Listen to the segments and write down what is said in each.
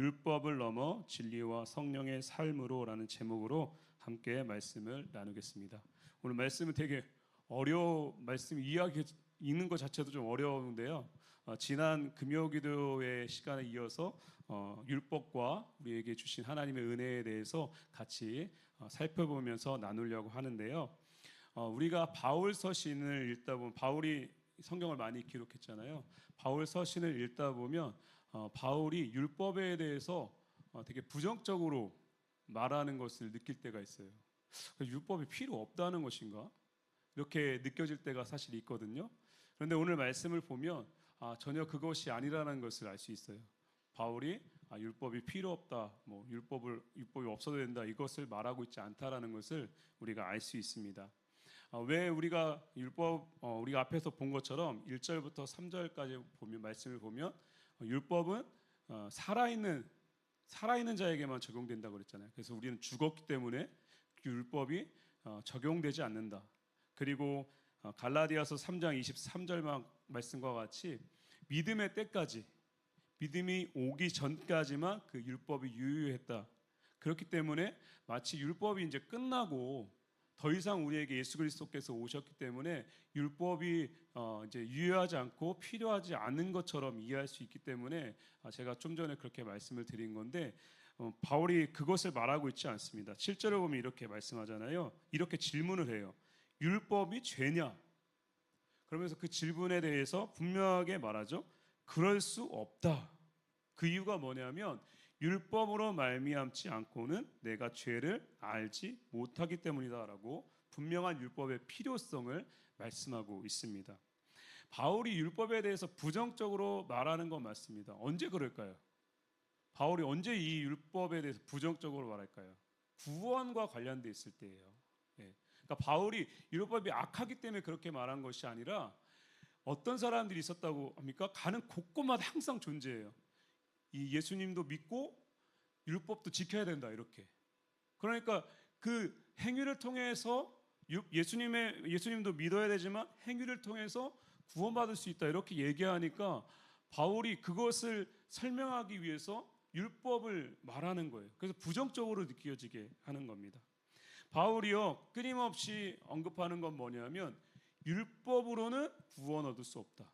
율법을 넘어 진리와 성령의 삶으로라는 제목으로 함께 말씀을 나누겠습니다. 오늘 말씀은 되게 말씀 이야기 읽는 것 자체도 좀 어려운데요. 지난 금요기도의 시간에 이어서 율법과 우리에게 주신 하나님의 은혜에 대해서 같이 살펴보면서 나누려고 하는데요. 우리가 바울 서신을 읽다 보면, 바울이 성경을 많이 기록했잖아요. 바울 서신을 읽다 보면 바울이 율법에 대해서 되게 부정적으로 말하는 것을 느낄 때가 있어요. 율법이 필요 없다는 것인가? 이렇게 느껴질 때가 사실 있거든요. 그런데 오늘 말씀을 보면 전혀 그것이 아니라는 것을 알 수 있어요. 바울이 율법이 필요 없다, 율법이 없어도 된다, 이것을 말하고 있지 않다라는 것을 우리가 알 수 있습니다. 왜 우리가 우리가 앞에서 본 것처럼 1절부터 3절까지 말씀을 보면 율법은 살아있는 자에게만 적용된다고 그랬잖아요. 그래서 우리는 죽었기 때문에 율법이 적용되지 않는다. 그리고 갈라디아서 3장 23절 말씀과 같이 믿음의 때까지, 믿음이 오기 전까지만 그 율법이 유효했다. 그렇기 때문에 마치 율법이 이제 끝나고 더 이상 우리에게 예수 그리스도께서 오셨기 때문에 율법이 이제 유효하지 않고 필요하지 않은 것처럼 이해할 수 있기 때문에 제가 좀 전에 그렇게 말씀을 드린 건데, 바울이 그것을 말하고 있지 않습니다. 7절을 보면 이렇게 말씀하잖아요. 이렇게 질문을 해요. 율법이 죄냐? 그러면서 그 질문에 대해서 분명하게 말하죠. 그럴 수 없다. 그 이유가 뭐냐면 율법으로 말미암지 않고는 내가 죄를 알지 못하기 때문이다라고 분명한 율법의 필요성을 말씀하고 있습니다. 바울이 율법에 대해서 부정적으로 말하는 건 맞습니다. 언제 그럴까요? 바울이 언제 이 율법에 대해서 부정적으로 말할까요? 구원과 관련돼 있을 때예요. 그러니까 바울이 율법이 악하기 때문에 그렇게 말한 것이 아니라 어떤 사람들이 있었다고 합니까? 가는 곳곳마다 항상 존재해요. 이 예수님도 믿고 율법도 지켜야 된다, 이렇게. 그러니까 그 행위를 통해서 예수님도 믿어야 되지만 행위를 통해서 구원받을 수 있다, 이렇게 얘기하니까 바울이 그것을 설명하기 위해서 율법을 말하는 거예요. 그래서 부정적으로 느껴지게 하는 겁니다. 바울이요 끊임없이 언급하는 건 뭐냐면 율법으로는 구원 얻을 수 없다.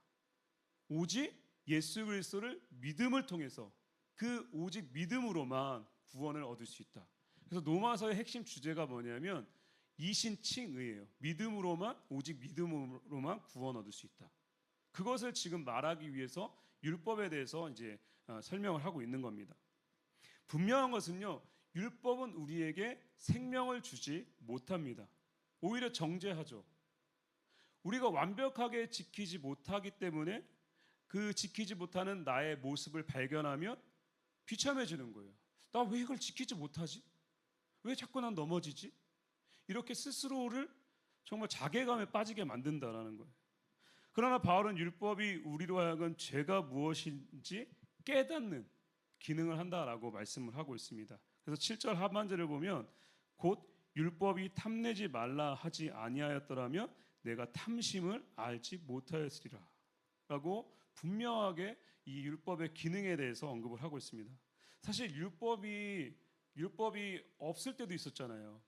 오직 예수 그리스도를 믿음을 통해서, 그 오직 믿음으로만 구원을 얻을 수 있다. 그래서 로마서의 핵심 주제가 뭐냐면 이신칭의예요. 오직 믿음으로만 구원 얻을 수 있다. 그것을 지금 말하기 위해서 율법에 대해서 이제 설명을 하고 있는 겁니다. 분명한 것은요, 율법은 우리에게 생명을 주지 못합니다. 오히려 정죄하죠. 우리가 완벽하게 지키지 못하기 때문에 그 지키지 못하는 나의 모습을 발견하면 비참해지는 거예요. 나 왜 이걸 지키지 못하지? 왜 자꾸 난 넘어지지? 이렇게 스스로를 정말 자괴감에 빠지게 만든다라는 거예요. 그러나 바울은 율법이 우리로 하여금 죄가 무엇인지 깨닫는 기능을 한다라고 말씀을 하고 있습니다. 그래서 7절 하반절을 보면 곧 율법이 탐내지 말라 하지 아니하였더라면 내가 탐심을 알지 못하였으리라 라고 분명하게 이 율법의 기능에 대해서 언급을 하고 있습니다. 사실 율법이 없을 때도 있었잖아요.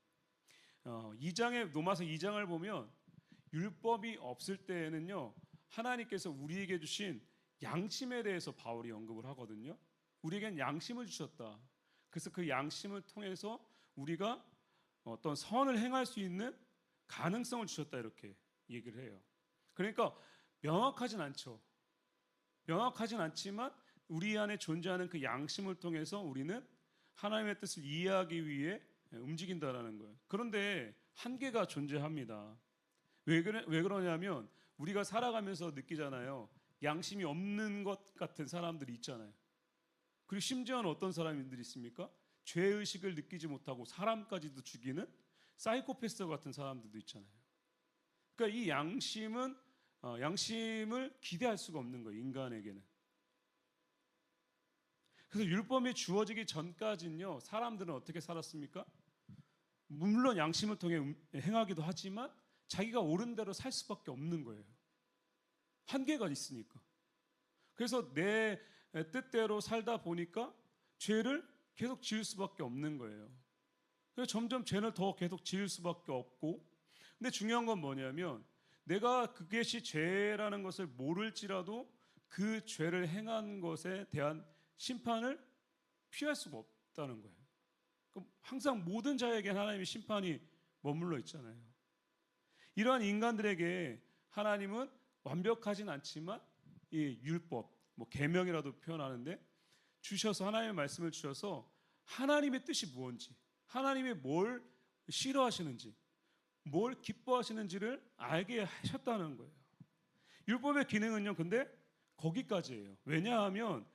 로마서 2장을 보면 율법이 없을 때에는요, 하나님께서 우리에게 주신 양심에 대해서 바울이 언급을 하거든요. 우리에겐 양심을 주셨다. 그래서 그 양심을 통해서 우리가 어떤 선을 행할 수 있는 가능성을 주셨다, 이렇게 얘기를 해요. 그러니까 명확하진 않지만 우리 안에 존재하는 그 양심을 통해서 우리는 하나님의 뜻을 이해하기 위해 움직인다라는 거예요. 그런데 한계가 존재합니다. 왜 그러냐면 우리가 살아가면서 느끼잖아요. 양심이 없는 것 같은 사람들이 있잖아요. 그리고 심지어는 어떤 사람들이 있습니까? 죄의식을 느끼지 못하고 사람까지도 죽이는 사이코패스 같은 사람들도 있잖아요. 그러니까 이 양심을 기대할 수가 없는 거예요, 인간에게는. 그래서 율법이 주어지기 전까지는요, 사람들은 어떻게 살았습니까? 물론 양심을 통해 행하기도 하지만 자기가 옳은 대로 살 수밖에 없는 거예요. 한계가 있으니까. 그래서 내 뜻대로 살다 보니까 죄를 계속 지을 수밖에 없는 거예요. 그래서 점점 죄를 더 계속 지을 수밖에 없고, 근데 중요한 건 뭐냐면 내가 그것이 죄라는 것을 모를지라도 그 죄를 행한 것에 대한 심판을 피할 수가 없다는 거예요. 항상 모든 자에게 하나님의 심판이 머물러 있잖아요. 이러한 인간들에게 하나님은 완벽하진 않지만 이 율법, 뭐 계명이라도 표현하는데 주셔서, 하나님의 말씀을 주셔서 하나님의 뜻이 무엇인지, 하나님이 뭘 싫어하시는지, 뭘 기뻐하시는지를 알게 하셨다는 거예요. 율법의 기능은요, 근데 거기까지예요. 왜냐하면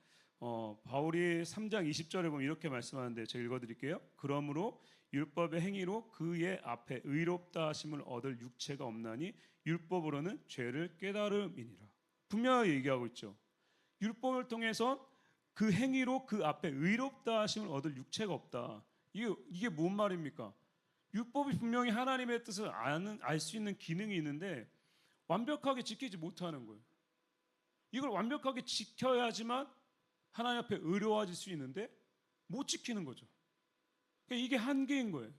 바울이 3장 20절에 보면 이렇게 말씀하는데 제가 읽어드릴게요. 그러므로 율법의 행위로 그의 앞에 의롭다 하심을 얻을 육체가 없나니 율법으로는 죄를 깨달음이니라. 분명하게 얘기하고 있죠. 율법을 통해서 그 행위로 그 앞에 의롭다 하심을 얻을 육체가 없다. 이게 뭔 말입니까? 율법이 분명히 하나님의 뜻을 알 수 있는 기능이 있는데 완벽하게 지키지 못하는 거예요. 이걸 완벽하게 지켜야지만 하나님 앞에 의로워질 수 있는데 못 지키는 거죠. 그러니까 이게 한계인 거예요.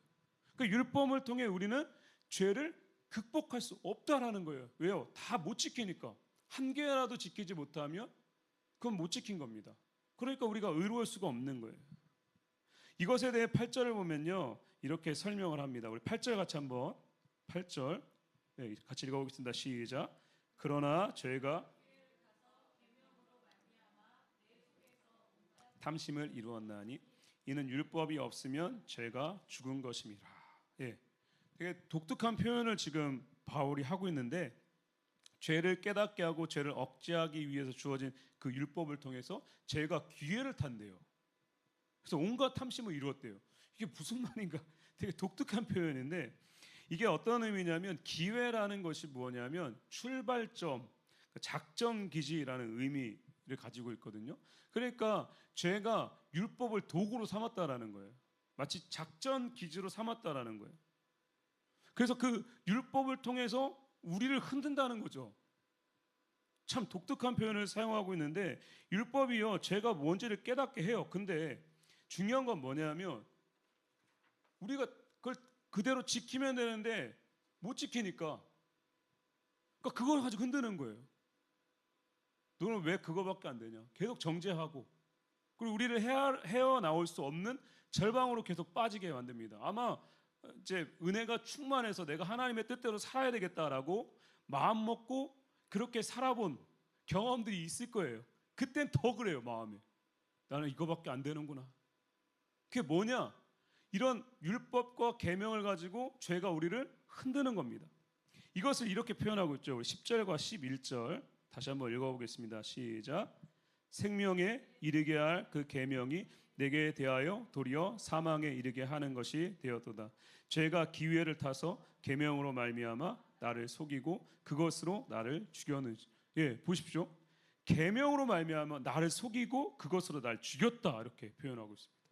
그러니까 율법을 통해 우리는 죄를 극복할 수 없다라는 거예요. 왜요? 다 못 지키니까. 한 개라도 지키지 못하면 그건 못 지킨 겁니다. 그러니까 우리가 의로울 수가 없는 거예요. 이것에 대해 8절을 보면요, 이렇게 설명을 합니다. 우리 8절 같이 한번, 8절 같이 읽어보겠습니다. 시작. 그러나 죄가 탐심을 이루었나니 이는 율법이 없으면 죄가 죽은 것임이라. 예, 되게 독특한 표현을 지금 바울이 하고 있는데, 죄를 깨닫게 하고 죄를 억제하기 위해서 주어진 그 율법을 통해서 죄가 기회를 탄대요. 그래서 온갖 탐심을 이루었대요. 이게 무슨 말인가? 되게 독특한 표현인데, 이게 어떤 의미냐면 기회라는 것이 뭐냐면 출발점, 작전 기지라는 의미를 가지고 있거든요. 그러니까 죄가 율법을 도구로 삼았다라는 거예요. 마치 작전 기지로 삼았다라는 거예요. 그래서 그 율법을 통해서 우리를 흔든다는 거죠. 참 독특한 표현을 사용하고 있는데, 율법이요, 죄가 뭔지를 깨닫게 해요. 근데 중요한 건 뭐냐면 우리가 그걸 그대로 지키면 되는데 못 지키니까, 그러니까 그걸 가지고 흔드는 거예요. 너는 왜 그거밖에 안 되냐? 계속 정죄하고, 그리고 우리를 헤어나올 수 없는 절방으로 계속 빠지게 만듭니다. 아마 이제 은혜가 충만해서 내가 하나님의 뜻대로 살아야 되겠다라고 마음 먹고 그렇게 살아본 경험들이 있을 거예요. 그땐 더 그래요. 마음에 나는 이거밖에 안 되는구나. 그게 뭐냐? 이런 율법과 계명을 가지고 죄가 우리를 흔드는 겁니다. 이것을 이렇게 표현하고 있죠. 우리 10절과 11절 다시 한번 읽어보겠습니다. 시작. 생명에 이르게 할 그 계명이 내게 대하여 도리어 사망에 이르게 하는 것이 되었도다. 죄가 기회를 타서 계명으로 말미암아 나를 속이고 그것으로 나를 죽였는지. 예, 보십시오. 계명으로 말미암아 나를 속이고 그것으로 나를 죽였다, 이렇게 표현하고 있습니다.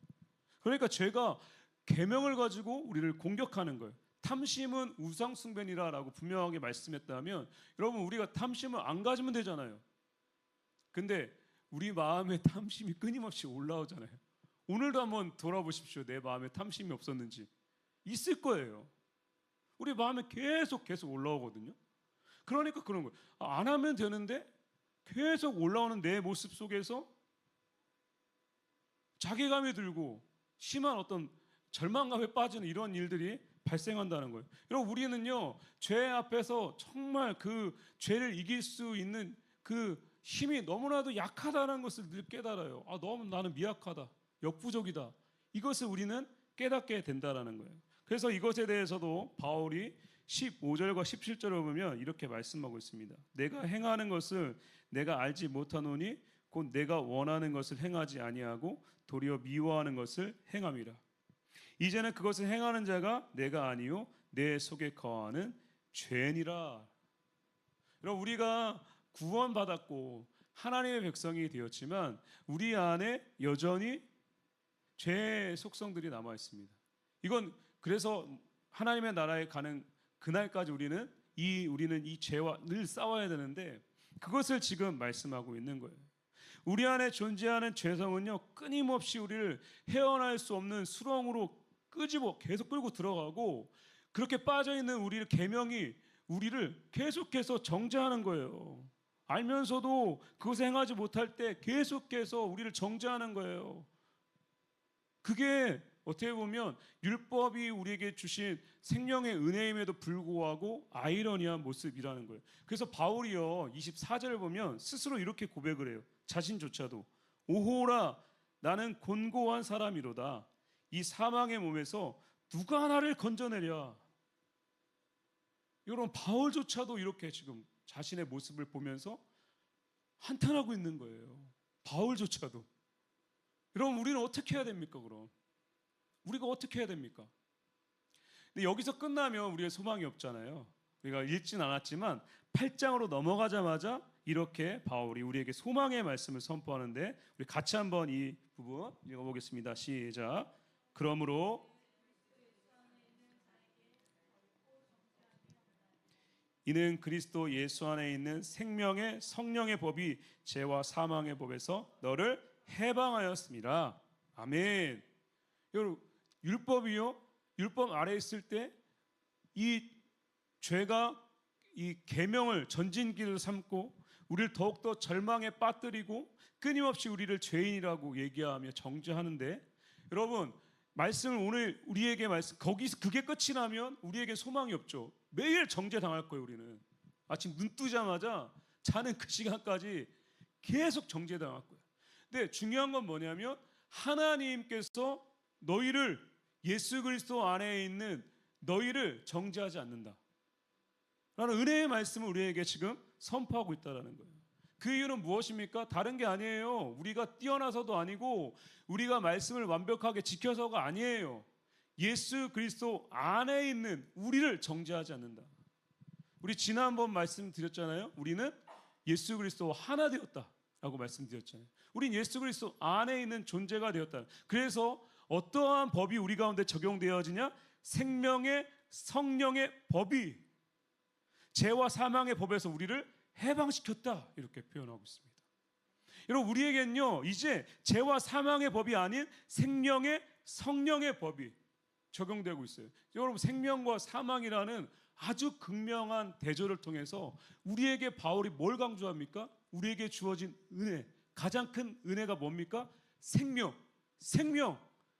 그러니까 죄가 계명을 가지고 우리를 공격하는 거예요. 탐심은 우상숭배니라라고 분명하게 말씀했다면, 여러분 우리가 탐심을 안 가지면 되잖아요. 근데 우리 마음에 탐심이 끊임없이 올라오잖아요. 오늘도 한번 돌아보십시오. 내 마음에 탐심이 없었는지. 있을 거예요. 우리 마음에 계속 올라오거든요. 그러니까 그런 거예요. 안 하면 되는데 계속 올라오는 내 모습 속에서 자괴감이 들고 심한 어떤 절망감에 빠지는 이런 일들이 발생한다는 거예요. 여러분 우리는요, 죄 앞에서 정말 그 죄를 이길 수 있는 그 힘이 너무나도 약하다는 것을 늘 깨달아요. 너무 나는 미약하다, 역부족이다. 이것을 우리는 깨닫게 된다라는 거예요. 그래서 이것에 대해서도 바울이 15절과 17절을 보면 이렇게 말씀하고 있습니다. 내가 행하는 것을 내가 알지 못하노니 곧 내가 원하는 것을 행하지 아니하고 도리어 미워하는 것을 행함이라. 이제는 그것을 행하는 자가 내가 아니요 내 속에 거하는 죄니라. 여러분 우리가 구원받았고 하나님의 백성이 되었지만 우리 안에 여전히 죄의 속성들이 남아 있습니다. 이건 그래서 하나님의 나라에 가는 그날까지 우리는 이 죄와 늘 싸워야 되는데, 그것을 지금 말씀하고 있는 거예요. 우리 안에 존재하는 죄성은요, 끊임없이 우리를 헤어날 수 없는 수렁으로 끄집어 계속 끌고 들어가고, 그렇게 빠져있는 우리를 계명이 우리를 계속해서 정죄하는 거예요. 알면서도 그것을 행하지 못할 때 계속해서 우리를 정죄하는 거예요. 그게 어떻게 보면 율법이 우리에게 주신 생명의 은혜임에도 불구하고 아이러니한 모습이라는 거예요. 그래서 바울이요 24절을 보면 스스로 이렇게 고백을 해요. 자신조차도 오호라 나는 곤고한 사람이로다. 이 사망의 몸에서 누가 나를 건져내랴. 여러분 바울조차도 이렇게 지금 자신의 모습을 보면서 한탄하고 있는 거예요. 바울조차도. 여러분 우리는 어떻게 해야 됩니까? 그럼 우리가 어떻게 해야 됩니까? 근데 여기서 끝나면 우리의 소망이 없잖아요. 우리가 읽진 않았지만 8장으로 넘어가자마자 이렇게 바울이 우리에게 소망의 말씀을 선포하는데, 우리 같이 한번 이 부분 읽어보겠습니다. 시작. 그러므로 이는 그리스도 예수 안에 있는 생명의 성령의 법이 죄와 사망의 법에서 너를 해방하였습니다. 아멘. 여러분 율법이요, 율법 아래에 있을 때 이 죄가 이 계명을 전진기를 삼고 우리를 더욱더 절망에 빠뜨리고 끊임없이 우리를 죄인이라고 얘기하며 정죄하는데, 여러분 말씀을 오늘 우리에게 말씀 거기서 그게 끝이 나면 우리에게 소망이 없죠. 매일 정죄당할 거예요. 우리는 아침 눈 뜨자마자 자는 그 시간까지 계속 정죄당할 거예요. 근데 중요한 건 뭐냐면 하나님께서 너희를 예수 그리스도 안에 있는 너희를 정죄하지 않는다 라는 은혜의 말씀을 우리에게 지금 선포하고 있다는 거예요. 그 이유는 무엇입니까? 다른 게 아니에요. 우리가 뛰어나서도 아니고 우리가 말씀을 완벽하게 지켜서가 아니에요. 예수 그리스도 안에 있는 우리를 정죄하지 않는다. 우리 지난번 말씀드렸잖아요. 우리는 예수 그리스도와 하나 되었다라고 말씀드렸잖아요. 우린 예수 그리스도 안에 있는 존재가 되었다. 그래서 어떠한 법이 우리 가운데 적용되어지냐? 생명의 성령의 법이 죄와 사망의 법에서 우리를 해방시켰다 이렇게 표현하고 있습니다. 여러분 우리에겐요 이제 죄와 사망의 법이 아닌 생명의 성령의 법이 적용되고 있어요. 여러분 생명과 사망이라는 아주 극명한 대조를 통해서 우리에게 바울이 뭘 강조합니까? 우리에게 주어진 은혜, 가장 큰 은혜가 뭡니까? 생명.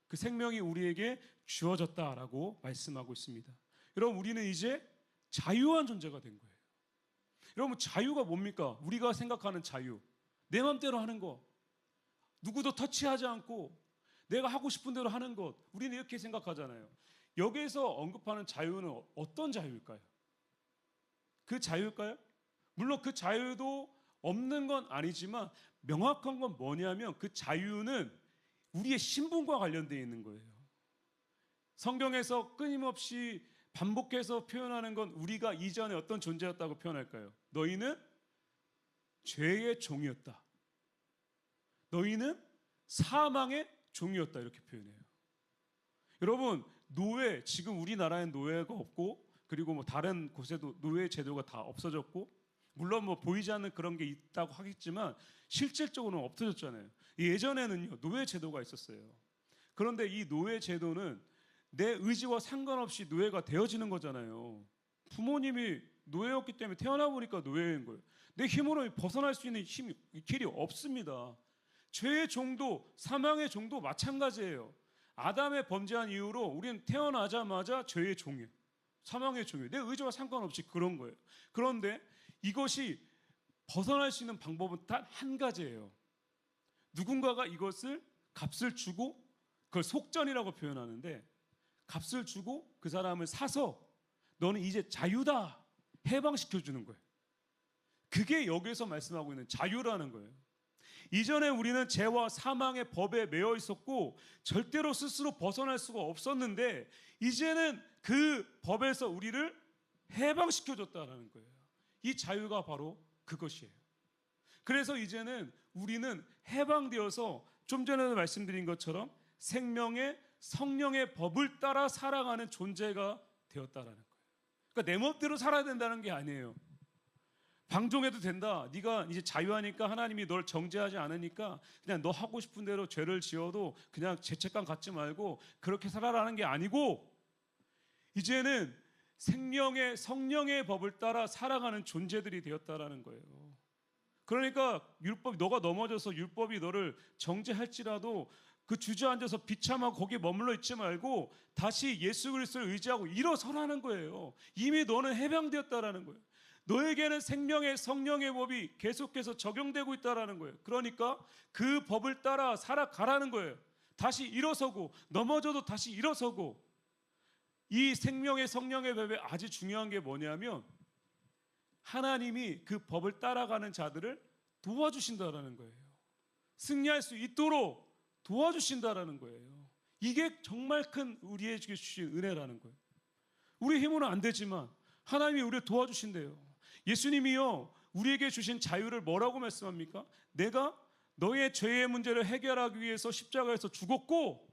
그 생명이 우리에게 주어졌다라고 말씀하고 있습니다. 여러분 우리는 이제 자유한 존재가 된 거예요. 여러분 자유가 뭡니까? 우리가 생각하는 자유, 내 맘대로 하는 것, 누구도 터치하지 않고 내가 하고 싶은 대로 하는 것, 우리는 이렇게 생각하잖아요. 여기에서 언급하는 자유는 어떤 자유일까요? 그 자유일까요? 물론 그 자유도 없는 건 아니지만 명확한 건 뭐냐면 그 자유는 우리의 신분과 관련되어 있는 거예요. 성경에서 끊임없이 반복해서 표현하는 건 우리가 이전에 어떤 존재였다고 표현할까요? 너희는 죄의 종이었다. 너희는 사망의 종이었다 이렇게 표현해요. 여러분 노예, 지금 우리나라엔 노예가 없고 그리고 뭐 다른 곳에도 노예 제도가 다 없어졌고 물론 뭐 보이지 않는 그런 게 있다고 하겠지만 실질적으로는 없어졌잖아요. 예전에는요 노예 제도가 있었어요. 그런데 이 노예 제도는 내 의지와 상관없이 노예가 되어지는 거잖아요. 부모님이 노예였기 때문에 태어나 보니까 노예인 거예요. 내 힘으로 벗어날 수 있는 길이 없습니다. 죄의 종도 사망의 종도 마찬가지예요. 아담의 범죄한 이후로 우리는 태어나자마자 죄의 종이에요. 사망의 종이에요. 내 의지와 상관없이 그런 거예요. 그런데 이것이 벗어날 수 있는 방법은 단 한 가지예요. 누군가가 이것을 값을 주고, 그걸 속전이라고 표현하는데 값을 주고 그 사람을 사서 너는 이제 자유다 해방시켜주는 거예요. 그게 여기에서 말씀하고 있는 자유라는 거예요. 이전에 우리는 죄와 사망의 법에 매여 있었고 절대로 스스로 벗어날 수가 없었는데 이제는 그 법에서 우리를 해방시켜줬다는 거예요. 이 자유가 바로 그것이에요. 그래서 이제는 우리는 해방되어서 좀 전에도 말씀드린 것처럼 생명의 성령의 법을 따라 살아가는 존재가 되었다라는 거예요. 그러니까 내 멋대로 살아야 된다는 게 아니에요. 방종해도 된다. 네가 이제 자유하니까 하나님이 널 정죄하지 않으니까 그냥 너 하고 싶은 대로 죄를 지어도 그냥 죄책감 갖지 말고 그렇게 살아라는 게 아니고, 이제는 생명의 성령의 법을 따라 살아가는 존재들이 되었다라는 거예요. 그러니까 율법, 너가 넘어져서 율법이 너를 정죄할지라도 그 주저앉아서 비참하고 거기에 머물러 있지 말고 다시 예수 그리스도를 의지하고 일어서라는 거예요. 이미 너는 해방되었다라는 거예요. 너에게는 생명의 성령의 법이 계속해서 적용되고 있다라는 거예요. 그러니까 그 법을 따라 살아가라는 거예요. 다시 일어서고, 넘어져도 다시 일어서고. 이 생명의 성령의 법에 아주 중요한 게 뭐냐면 하나님이 그 법을 따라가는 자들을 도와주신다라는 거예요. 승리할 수 있도록 도와주신다라는 거예요. 이게 정말 큰 우리에게 주신 은혜라는 거예요. 우리 힘으로는 안 되지만 하나님이 우리를 도와주신대요. 예수님이요, 우리에게 주신 자유를 뭐라고 말씀합니까? 내가 너의 죄의 문제를 해결하기 위해서 십자가에서 죽었고,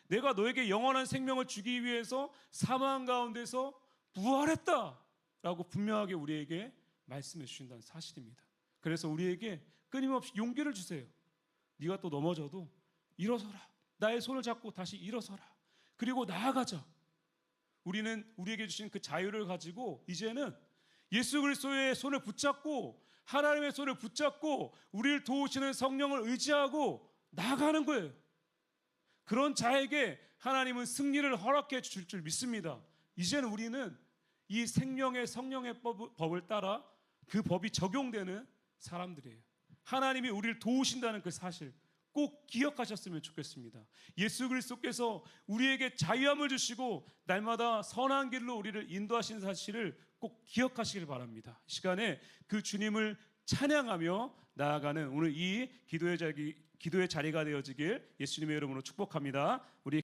내가 너에게 영원한 생명을 주기 위해서 사망 가운데서 부활했다라고 분명하게 우리에게 말씀해 주신다는 사실입니다. 그래서 우리에게 끊임없이 용기를 주세요. 네가 또 넘어져도 일어서라. 나의 손을 잡고 다시 일어서라. 그리고 나아가자. 우리는 우리에게 주신 그 자유를 가지고 이제는 예수 그리스도의 손을 붙잡고, 하나님의 손을 붙잡고 우리를 도우시는 성령을 의지하고 나아가는 거예요. 그런 자에게 하나님은 승리를 허락해 줄 줄 믿습니다. 이제는 우리는 이 생명의 성령의 법을 따라 그 법이 적용되는 사람들이에요. 하나님이 우리를 도우신다는 그 사실 꼭 기억하셨으면 좋겠습니다. 예수 그리스도께서 우리에게 자유함을 주시고 날마다 선한 길로 우리를 인도하신 사실을 꼭 기억하시길 바랍니다. 이 시간에 그 주님을 찬양하며 나아가는 오늘 이 기도의 자리가 되어지길 예수님의 이름으로 축복합니다. 우리